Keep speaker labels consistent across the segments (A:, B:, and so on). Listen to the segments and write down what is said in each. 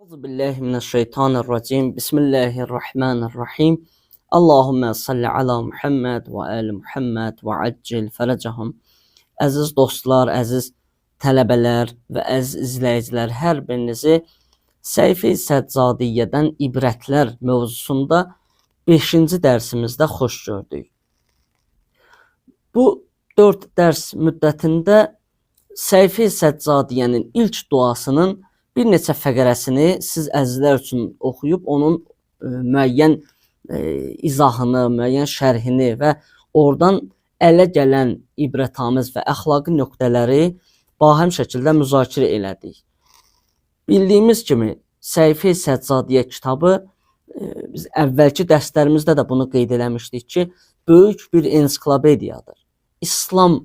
A: Euzubillahimineşşeytanirracim. Bismillahirrahmanirrahim. Allahümme salli ala Muhammed və ali Muhammed və accil fərəcəhum. Əziz dostlar, əziz tələbələr və əziz izləyicilər, hər birinizi Səhifə-i Səccadiyyədən ibrətlər mövzusunda 5-ci dərsimizdə xoş gördük. Bu 4 dərs müddətində Səhifə-i Səccadiyyənin ilk duasının bir neçə fəqərəsini siz əzizlər üçün oxuyub onun müəyyən izahını, müəyyən şərhini və oradan ələ gələn ibrətamiz və əxlaqi nöqtələri bahəm şəkildə müzakirə elədik. Bildiyimiz kimi Səhifə-i Səccadiyyə kitabı biz əvvəlki dərslərimizdə də bunu qeyd eləmişdik ki, böyük bir ensiklopediyadır. İslam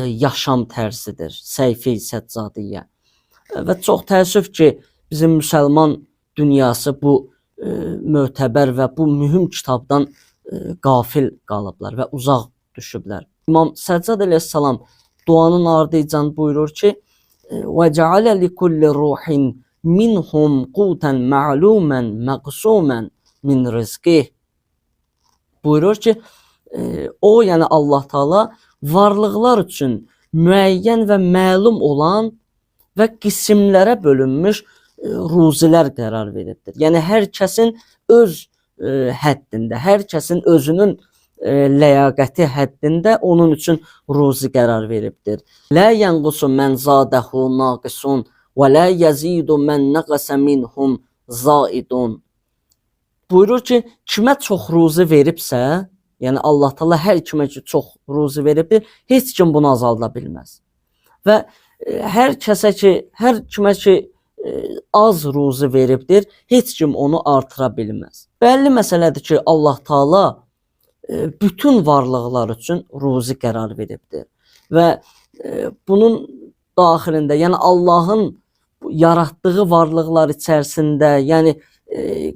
A: yaşam tərzidir Səhifə-i Səccadiyyə. Və çox təəssüf ki, bizim müsəlman dünyası bu mötəbər və bu mühüm kitabdan qafil qalıblar və uzaq düşüblər. İmam Səccad əleyhissalam duanın ardıcan buyurur ki, وَجَعَلَ لِكُلِّ رُوحٍ مِنْهُمْ قُوتًا مَعْلُومًا مَقْسُومًا مِنْ رِزْقِهِ buyurur ki, o yəni Allah Taala varlıqlar üçün müəyyən və məlum olan və qismlərə bölünmüş ruzilər qərar veribdir. Yəni hər kəsin öz həddində, hər kəsin özünün ləyaqəti həddində onun üçün ruzi qərar veribdir. Lə yanqusu mən zadahu naqisun və lə yazidu mən naqasa minhum zaidun. Buyurur ki, kimə çox ruzi veribsə, yəni Allah Taala hər kimə ki çox ruzi veribdir, heç kim bunu azalda bilməz. Və hər kimə ki az ruzi veribdir, heç kim onu artıra bilməz. Bəlli məsələdir ki, Allah Taala bütün varlıqlar üçün ruzi qərar veribdir. Və bunun daxilində, yəni Allahın yaratdığı varlıqlar içərisində, yəni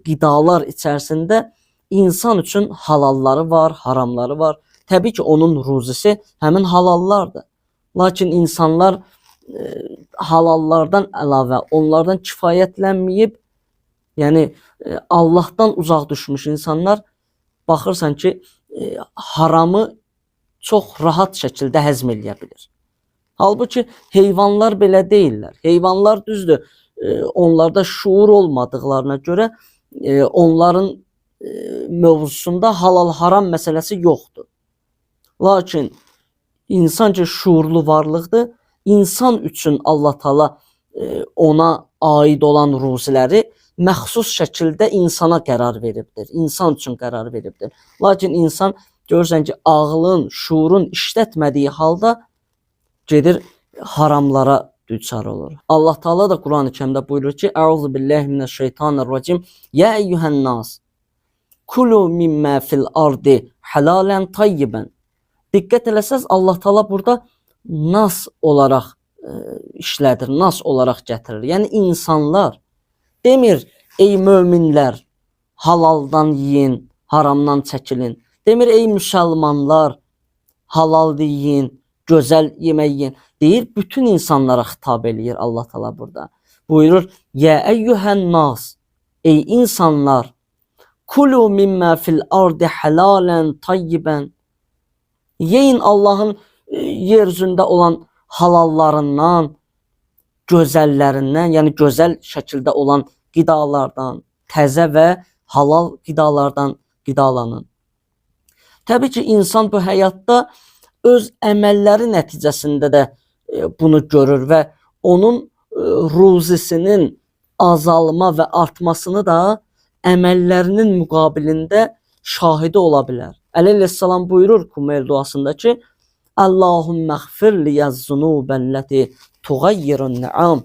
A: qidalar içərisində insan üçün halalları var, haramları var. Təbii ki, onun ruzisi həmin halallardır. Lakin insanlar halallardan əlavə onlardan kifayətlənməyib, yəni Allahdan uzaq düşmüş insanlar baxırsan ki, haramı çox rahat şəkildə həzm eləyə bilir. Halbuki heyvanlar belə deyirlər. Heyvanlar düzdür, onlarda şuur olmadıqlarına görə onların mövzusunda halal-haram məsələsi yoxdur. Lakin insan ki, şuurlu varlıqdır. İnsan üçün Allah Taala ona aid olan ruziləri məxsus şəkildə insana qərar veribdir. İnsan üçün qərar veribdir. Lakin insan görürsən ki, ağlın, şuurun işlətmədiyi halda gedir haramlara düçar olur. Allah Taala da Quran-ı Kərimdə buyurur ki, Euzubillahimineşşeytanirracim. Ya eyyuhən-nas kulu mimma fil ardi halalan tayyiban. Diqqət eləsəz, Allah Taala burada nas olaraq işlədir, nas olaraq gətirir. Yəni insanlar demir, ey möminlər, halaldan yiyin, haramdan çəkilin. Demir, ey müsəlmanlar, halal yiyin, gözəl yemək yiyin. Deyir, bütün insanlara xitab eləyir Allah Taala burada. Buyurur, ya eyyuhən nas, ey insanlar, kulu mimma fil ardi halalan tayyiban. Yeyin Allahın yeryüzündə olan halallarından, gözəllərindən, yəni gözəl şəkildə olan qidalardan, təzə və halal qidalardan qidalanın. Təbii ki, insan bu həyatda öz əməlləri nəticəsində də bunu görür və onun ruzisinin azalma və artmasını da əməllərinin müqabilində şahidi ola bilər. Əli əleyhissalam buyurur Kumeyl duasında ki, Allahümme xfir liyyəz-zunubəlləti tuğayyirun ni'am.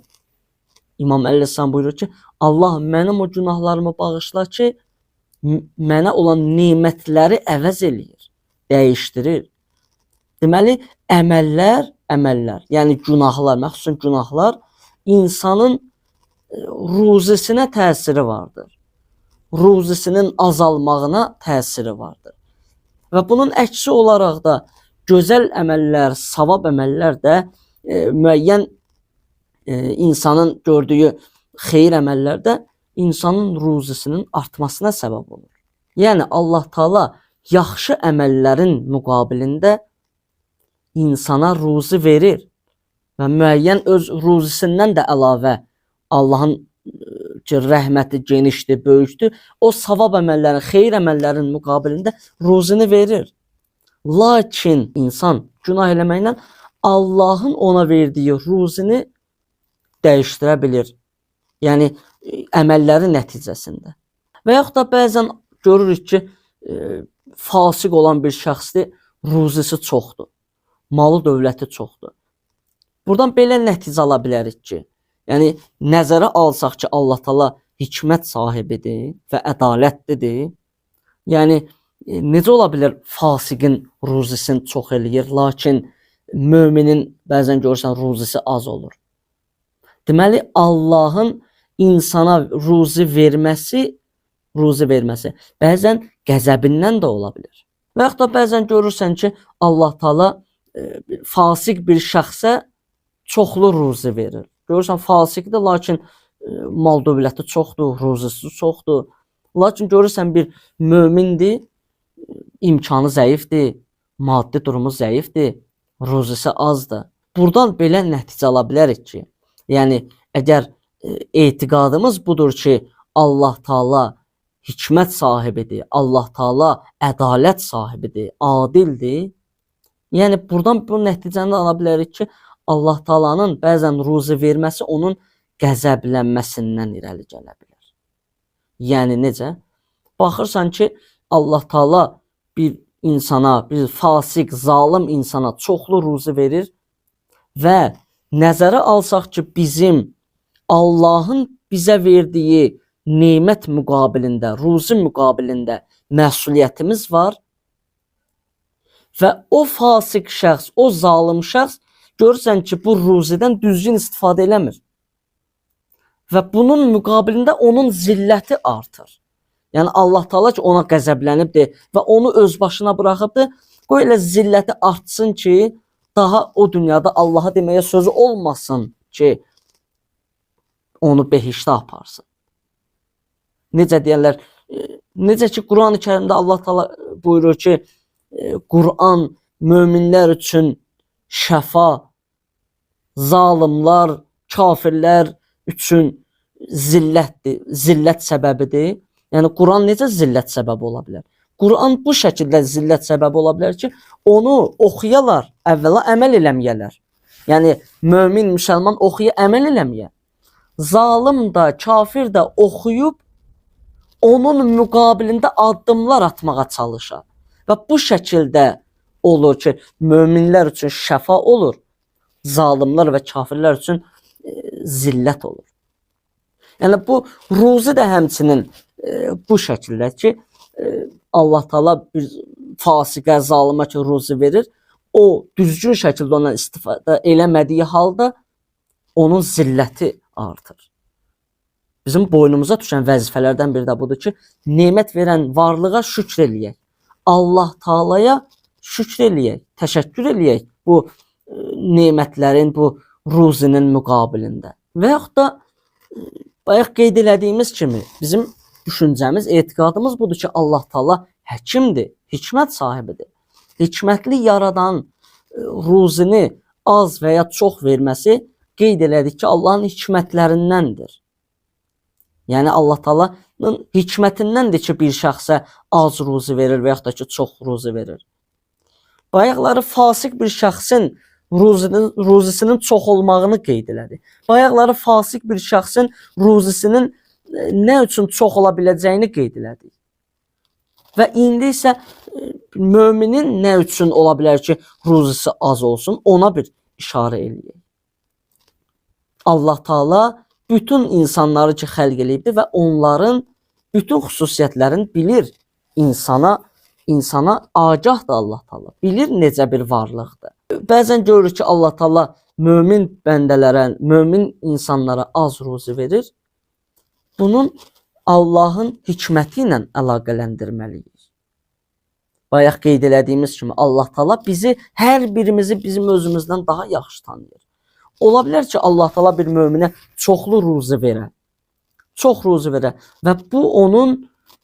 A: İmam əleyhissalam buyurur ki, Allah mənim o günahlarımı bağışla ki, mənə olan nimətləri əvəz eləyir, dəyişdirir. Deməli, əməllər, yəni günahlar, məxsusən günahlar insanın ruzisinə təsiri vardır. Ruzisinin azalmağına təsiri vardır. Və bunun əksi olaraq da gözəl əməllər, savab əməllər də müəyyən insanın gördüyü xeyir əməllər də insanın ruzisinin artmasına səbəb olur. Yəni Allah Taala yaxşı əməllərin müqabilində insana ruzi verir və müəyyən öz ruzisindən də əlavə Allahın rəhməti genişdir, böyükdür. O savab əməllərin, xeyir əməllərin müqabilində ruzini verir. Lakin insan günah eləməklə Allahın ona verdiyi ruzini dəyişdirə bilir. Yəni əməlləri nəticəsində. Və yaxud da bəzən görürük ki, fasıq olan bir şəxsdir, ruzisi çoxdur, malı dövləti çoxdur. Buradan belə nəticə ala bilərik ki, yəni nəzərə alsaq ki, Allah Taala hikmət sahibidir və ədalətlidir. Yəni necə ola bilər fasiqin ruzisini çox eləyir, lakin müminin bəzən görürsən ruzisi az olur. Deməli Allahın insana ruzi verməsi bəzən qəzəbindən də ola bilər. Və yaxud da bəzən görürsən ki, Allah Taala fasıq bir şəxsə çoxlu ruzi verir. Görürsən fasiqdir, lakin mal dövləti çoxdur, ruzisi çoxdur. Lakin görürsən bir mömindir, imkanı zəifdir, maddi durumu zəifdir, ruzisi azdır. Buradan belə nəticə ala bilərik ki, yəni əgər etiqadımız budur ki, Allah Taala hikmət sahibidir, Allah Taala ədalət sahibidir, adildir. Yəni buradan bu nəticəni ala bilərik ki, Allah Taalanın bəzən ruzi verməsi onun qəzəblənməsindən irəli gələ bilər. Yəni necə? Baxırsan ki, Allah Taala bir insana, bir fasik, zalim insana çoxlu ruzi verir və nəzərə alsaq ki, bizim Allahın bizə verdiyi nemət müqabilində, ruzi müqabilində məsuliyyətimiz var və o fasik şəxs, o zalim şəxs görürsən ki, bu ruzidən düzgün istifadə eləmir və bunun müqabilində onun zilləti artır. Yəni Allah Taala ki, ona qəzəblənibdir və onu öz başına buraxıbdır, qoy elə zilləti artsın ki, daha o dünyada Allaha deməyə sözü olmasın ki, onu behişdə aparsın. Necə deyirlər, necə ki Quran-ı Kərimdə Allah Taala buyurur ki, Quran möminlər üçün şəfa, zalimlar, kafirlər üçün zillətdir, zillət səbəbidir. Yəni Quran necə zillət səbəbi ola bilər? Quran bu şəkildə zillət səbəbi ola bilər ki, onu oxuyalar, əvvəla əməl eləməyələr. Yəni mömin, müsəlman oxuya əməl eləməyə. Zalim da, kafir də oxuyub onun müqabilində addımlar atmağa çalışar. Və bu şəkildə olur ki, möminlər üçün şəfa olur, zalimlar və kafirlər üçün zillət olur. Yəni bu ruzi də həmçinin bu şəkildə ki, Allah Taala bir fasiqə, zalimə ki ruzi verir, o düzgün şəkildə ondan istifadə eləmədiyi halda onun zilləti artır. Bizim boynumuza düşən vəzifələrdən biri də budur ki, nemət verən varlığa şükr eləyək. Allah Taalaya şükr eləyək, təşəkkür eləyək bu nemətlərin, bu ruzinin müqabilində. Və yaxud da bayaq qeyd elədiyimiz kimi bizim düşüncəmiz, etiqadımız budur ki, Allah Taala həkimdir, hikmət sahibidir. Hikmətli yaradan ruzini az və ya çox verməsi qeyd elədik ki, Allahın hikmətlərindəndir. Yəni Allah Taala'nın hikmətindəndir ki, bir şəxsə az ruzi verir və yaxud da ki, çox ruzi verir. Bayaqları fasik bir şəxsin ruzisinin çox olmağını qeyd elədi. Bayaqları fasik bir şəxsin ruzisinin nə üçün çox ola biləcəyini qeyd elədik. Və indi isə müminin nə üçün ola bilər ki, ruzisi az olsun, ona bir işarə eləyək. Allah Taala bütün insanları ki xəlq eləyibdir və onların bütün xüsusiyyətlərini bilir. İnsana agahdır Allah Taala. Bilir necə bir varlıqdır. Bəzən görürük ki, Allah Taala mömin bəndələrə, mömin insanlara az ruzi verir. Bunun Allahın hikməti ilə əlaqələndirməliyik. Bayaq qeyd elədiyimiz kimi Allah Taala bizi, hər birimizi bizim özümüzdən daha yaxşı tanıyır. Ola bilər ki, Allah Taala bir möminə çoxlu ruzi verər. çox ruzi verər və bu onun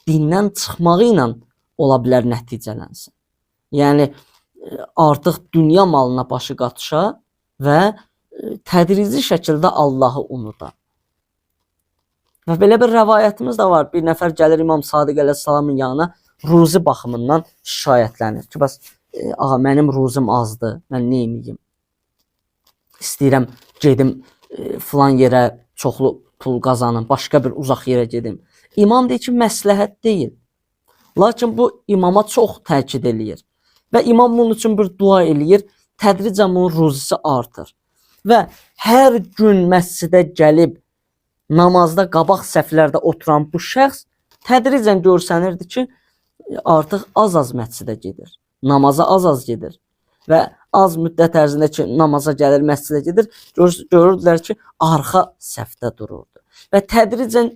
A: dindən çıxmağı ilə ola bilər nəticələnsin. Yəni artıq dünya malına başı qatışa və tədrici şəkildə Allahı unuda. Və belə bir rəvayətimiz də var. Bir nəfər gəlir İmam Sadiq əleyhissalamın yanına, ruzi baxımından şikayətlənir ki, bəs ağa mənim ruzim azdır, mən nə edeyim? İstəyirəm gedim filan yerə çoxlu pul qazanım, başqa bir uzaq yerə gedim. İmam deyir ki, məsləhət deyil. Lakin bu imama çox təkid eləyir. Və imam bunun üçün bir dua eləyir, tədricən bunun ruzisi artır. Və hər gün məscidə gəlib namazda qabaq səflərdə oturan bu şəxs tədricən görsənirdi ki, artıq az-az məscidə gedir. Namaza az-az gedir. Və az müddət ərzində ki, namaza gəlir, məscidə gedir, görürdülər ki, arxa səfdə dururdu. Və tədricən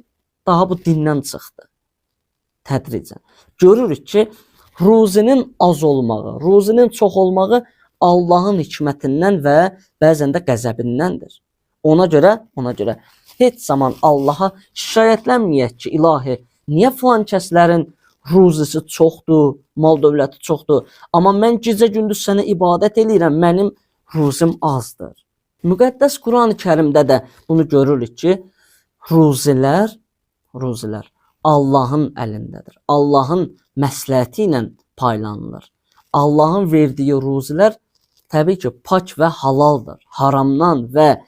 A: daha bu dindən çıxdı. Tədricən. Görürük ki, ruzinin az olmağı, ruzinin çox olmağı Allahın hikmətindən və bəzən də qəzəbindəndir. Ona görə heç zaman Allaha şikayətlənməyək ki, ilahi, niyə filan kəslərin ruzisi çoxdur, mal dövləti çoxdur, amma mən gecə gündüz sənə ibadət eləyirəm, mənim ruzim azdır. Müqəddəs Quran-ı Kərimdə də bunu görürük ki, ruzilər Allahın əlindədir. Allahın məsləhəti ilə paylanılır. Allahın verdiyi ruzilər təbii ki, pak və halaldır. Haramdan və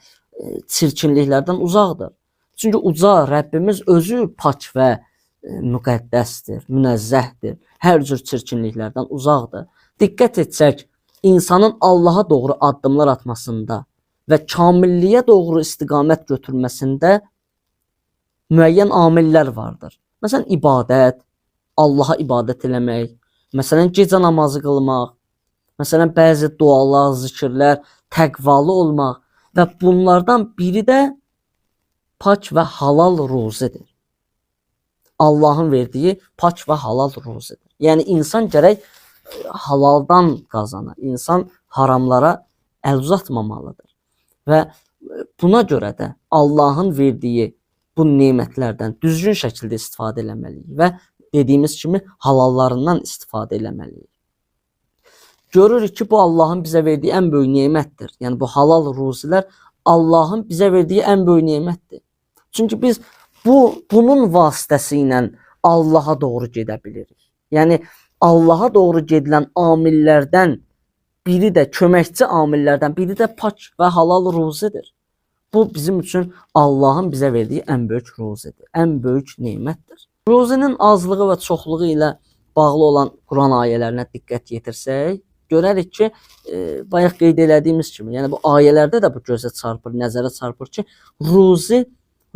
A: çirkinliklərdən uzaqdır. Çünki uca Rəbbimiz özü pak və müqəddəsdir, münəzzəhdir. Hər cür çirkinliklərdən uzaqdır. Diqqət etsək, insanın Allaha doğru addımlar atmasında və kamilliyə doğru istiqamət götürməsində müəyyən amillər vardır. Məsələn, ibadət, Allaha ibadət eləmək, məsələn, gecə namazı qılmaq, məsələn, bəzi dualar, zikirlər, təqvalı olmaq və bunlardan biri də pak və halal ruzidir. Allahın verdiyi pak və halal ruzidir. Yəni, insan gərək halaldan qazana, insan haramlara əl uzatmamalıdır. Və buna görə də Allahın verdiyi bu nemətlərdən düzgün şəkildə istifadə eləməliyik və dediyimiz kimi halallarından istifadə eləməliyik. Görürük ki, bu Allahın bizə verdiyi ən böyük nemətdir. Yəni, bu halal ruzilər Allahın bizə verdiyi ən böyük nemətdir. Çünki biz bunun vasitəsilə Allaha doğru gedə bilirik. Yəni, Allaha doğru gedilən amillərdən biri də, köməkçi amillərdən biri də pak və halal ruzidir. Bu bizim üçün Allahın bizə verdiyi ən böyük ruzidir, ən böyük nemətdir. Ruzinin azlığı və çoxluğu ilə bağlı olan Quran ayələrinə diqqət yetirsək, görərik ki, bayaq qeyd elədiyimiz kimi, yəni bu ayələrdə də bu gözə çarpır, nəzərə çarpır ki,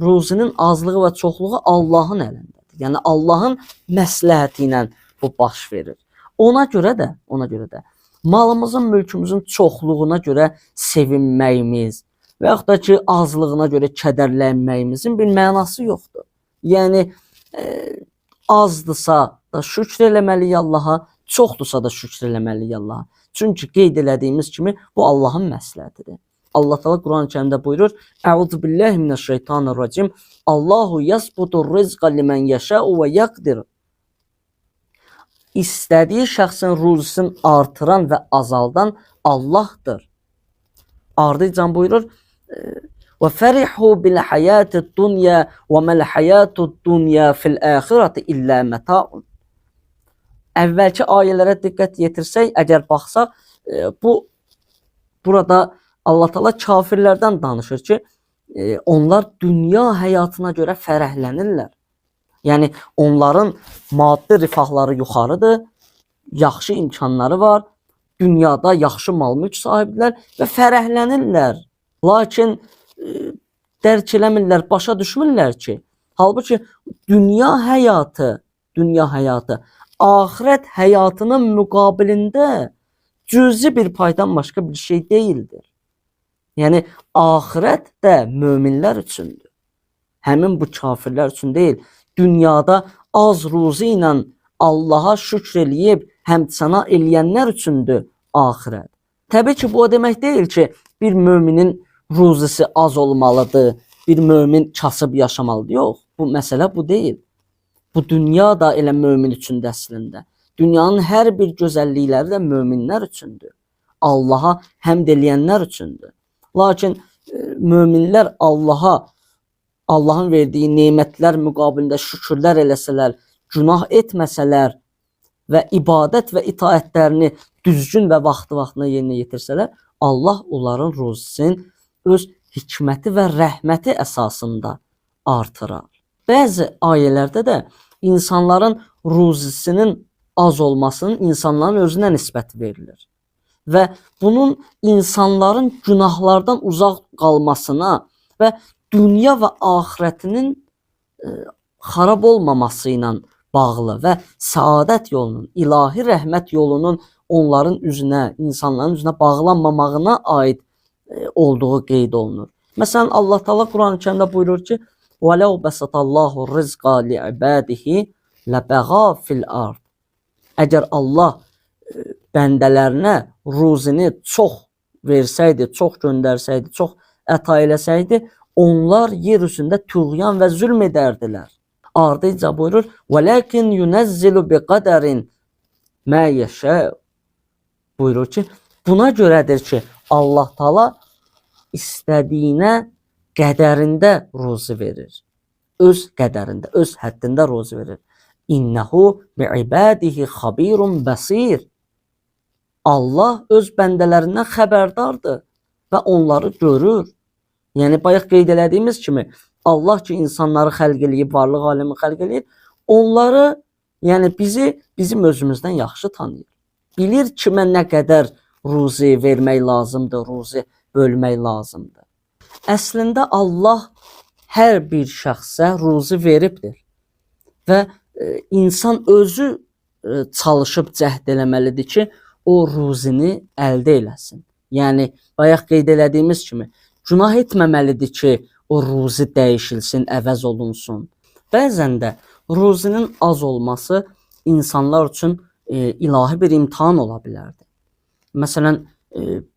A: ruzinin azlığı və çoxluğu Allahın əlindədir. Yəni Allahın məsləhəti ilə bu baş verir. Ona görə də malımızın, mülkümüzün çoxluğuna görə sevinməyimiz və yaxud da ki, azlığına görə kədərlənməyimizin bir mənası yoxdur. Yəni, azdırsa da şükr eləməliyik Allaha, çoxdursa da şükr eləməliyik Allaha. Çünki qeyd elədiyimiz kimi, bu Allahın məsləhətidir. Allah Teala Quran-ı Kərimdə buyurur: "Əuzu billahi mineşşeytanirracim. Allahu yasbutur rizqa limen yəşəu və yaqdir." İstədiyi şəxsin ruzisini artıran və azaldan Allahdır. Ardıcan buyurur: "Və fərihu bil hayatid dunya və mal hayatud dunya fil axirati illə mataun." Əvvəlki ayələrə diqqət yetirsək, əgər baxsaq, burada Allah Teala kafirlərdən danışır ki, onlar dünya həyatına görə fərəhlənirlər. Yəni, onların maddi rifahları yuxarıdır, yaxşı imkanları var, dünyada yaxşı mal-mülk sahibidirlər və fərəhlənirlər. Lakin dərk eləmirlər, başa düşmürlər ki, halbuki dünya həyatı axirət həyatının müqabilində cüzi bir paydan başqa bir şey deyildir. Yəni, axirət də möminlər üçündür. Həmin bu kafirlər üçün deyil. Dünyada az ruzi ilə Allaha şükr eləyib həmdsana eləyənlər üçündür axirət. Təbii ki, bu o demək deyil ki, bir müminin ruzisi az olmalıdır, bir mömin kasıb yaşamalıdır. Yox, bu məsələ bu deyil. Bu dünya da elə mömin üçündür əslində. Dünyanın hər bir gözəllikləri də möminlər üçündür. Allaha həmd eləyənlər üçündür. Lakin möminlər Allahın verdiyi nemətlər müqabilində şükürlər eləsələr, günah etməsələr və ibadət və itaətlərini düzgün və vaxtı-vaxtına yerinə yetirsələr, Allah onların ruzisini öz hikməti və rəhməti əsasında artırar. Bəzi ayələrdə də insanların ruzisinin az olmasının insanların özünə nisbət verilir. Və bunun insanların günahlardan uzaq qalmasına və dünya və axirətinin xarab olmaması ilə bağlı və səadət yolunun, ilahi rəhmət yolunun onların üzünə, insanların üzünə bağlanmamağına aid olduğu qeyd olunur. Məsələn, Allah Taala Quran-ı Kərimdə buyurur ki: "Vələv bəsətallahu rizqa li'ibadihi ləbəğa fil ard." Əgər Allah bəndələrinə ruzini çox versəydi, çox göndərsəydi, çox əta eləsəydi, onlar yer üzündə tuğyan və zülm edərdilər. Ardınca buyurur: "Velakin yunazzilu biqadarin ma yasha." Buyurur ki, buna görədir ki, Allah Taala istədiyinə qədərində ruzi verir. Öz qədərində, öz həddində ruzi verir. İnnehu bi'ibadihi xabirun basir. Allah öz bəndələrindən xəbərdardır və onları görür. Yəni bayaq qeyd elədiyimiz kimi, Allah ki insanları xəlq eləyib, varlıq aləmi xəlq eləyib, onları, yəni bizim özümüzdən yaxşı tanıyır. Bilir kimə nə qədər ruzi vermək lazımdır, ruzi bölmək lazımdır. Əslində Allah hər bir şəxsə ruzi veribdir və insan özü çalışıb cəhd eləməlidir ki, o ruzini əldə eləsin. Yəni bayaq qeyd elədiyimiz kimi, günah etməməlidir ki, o ruzi dəyişilsin, əvəz olunsun. Bəzən də ruzinin az olması insanlar üçün ilahi bir imtahan ola bilərdi. Məsələn,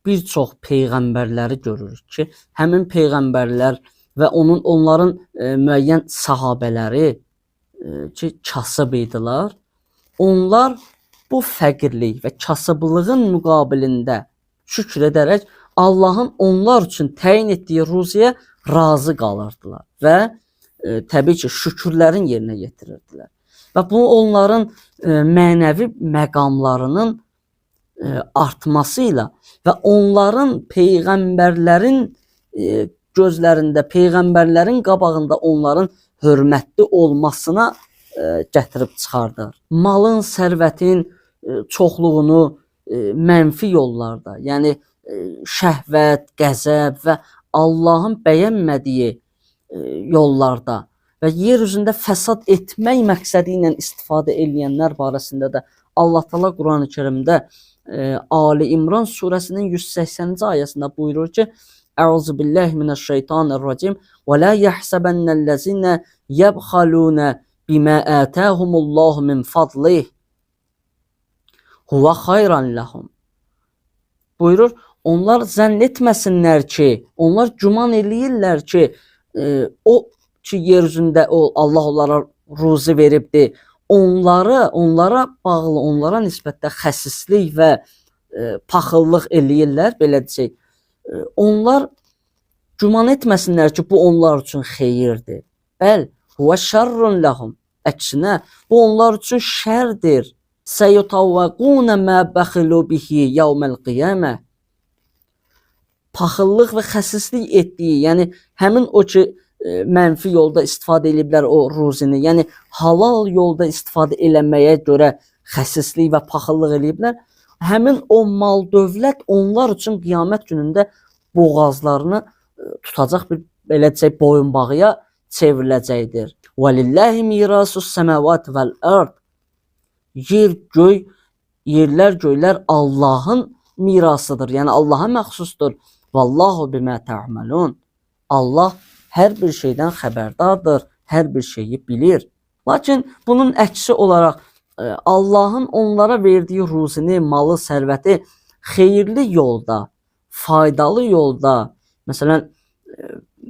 A: bir çox peyğəmbərləri görürük ki, həmin peyğəmbərlər və onların müəyyən sahabələri ki, kasıb idilər, onlar bu fəqirlik və kasıblığın müqabilində şükür edərək Allahın onlar üçün təyin etdiyi ruziyə razı qalırdılar və təbii ki, şükürlərin yerinə yetirirdilər. Və bu onların mənəvi məqamlarının artmasıyla və onların peyğəmbərlərin gözlərində, peyğəmbərlərin qabağında onların hörmətli olmasına gətirib çıxardır. Malın, sərvətin çoxluğunu mənfi yollarda, yəni şəhvət, qəzəb və Allahın bəyənmədiyi yollarda və yer üzündə fəsad etmək məqsədi ilə istifadə edənlər barəsində də Allah Taala Quran-ı Kərimdə Ali İmran surəsinin 180-ci ayəsində buyurur ki: "Əuzu billahi mineşşeytanirracim və la yahsabennellezine yebxaluna bima atahumullahu min fadlih huve hayran lahum." Buyurur, onlar zənn etməsinlər ki, onlar güman eləyirlər ki, o ki yer üzündə Allah onlara ruzi veribdir, onlara bağlı, onlara nisbətdə xəsislik və paxıllıq eləyirlər, belə deyək. Onlar güman etməsinlər ki, bu onlar üçün xeyirdir. Bəl, huve şerrun lahum. Əksinə, bu onlar üçün şərdir. Seyutavvaquna ma baxilu bihi yawmal qiyamah. Paxıllıq və xəsislik etdiyi, yəni həmin o ki mənfi yolda istifadə ediblər o ruzini, yəni halal yolda istifadə eləməyə görə xəsislik və paxıllıq eləyiblər. Həmin o mal dövlət onlar üçün qiyamət günündə boğazlarını tutacaq bir belə deyək boyunbağıya çevriləcəkdir. Valillahi mirasus semawati vel ard. Yerlər, göylər Allahın mirasıdır. Yəni Allaha məxsusdur. Vallahu bima ta'malun. Allah hər bir şeydən xəbərdardır, hər bir şeyi bilir. Lakin bunun əksi olaraq Allahın onlara verdiyi ruzini, malı, sərvəti xeyirli yolda, faydalı yolda, məsələn,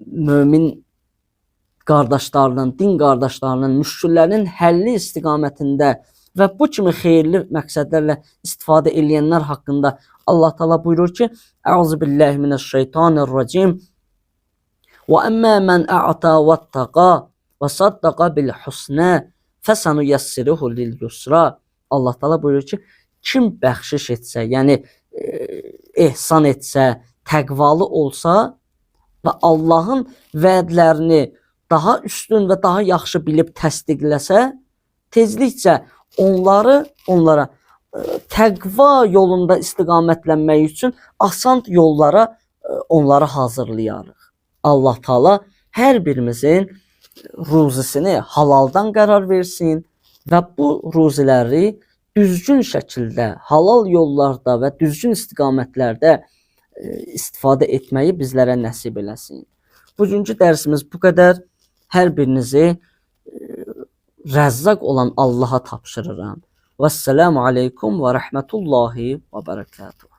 A: mömin qardaşlarının, din qardaşlarının, müşkillərinin həlli istiqamətində və bu kimi xeyirli məqsədlərlə istifadə edənlər haqqında Allah Taala buyurur ki: "Əuzu billahi mineşşeytanirracim. Və əmmə mən a'ta vattaqa və saddaqa bil husna fəsanuyassiruhu lil yusra." Allah Taala buyurur ki, kim bəxşiş etsə, yəni ehsan etsə, təqvalı olsa və Allahın vədlərini daha üstün və daha yaxşı bilib təsdiqləsə, tezlikcə onlara təqva yolunda istiqamətlənmək üçün asan yollara onları hazırlayarıq. Allah Taala hər birimizin ruzisini halaldan qərar versin və bu ruziləri düzgün şəkildə, halal yollarda və düzgün istiqamətlərdə istifadə etməyi bizlərə nəsib eləsin. Bugünkü dərsimiz bu qədər. Hər birinizi Rəzzaq olan Allaha tapşırıram. Vəssalamu aleykum və rəhmətullahi və bərəkatuhu.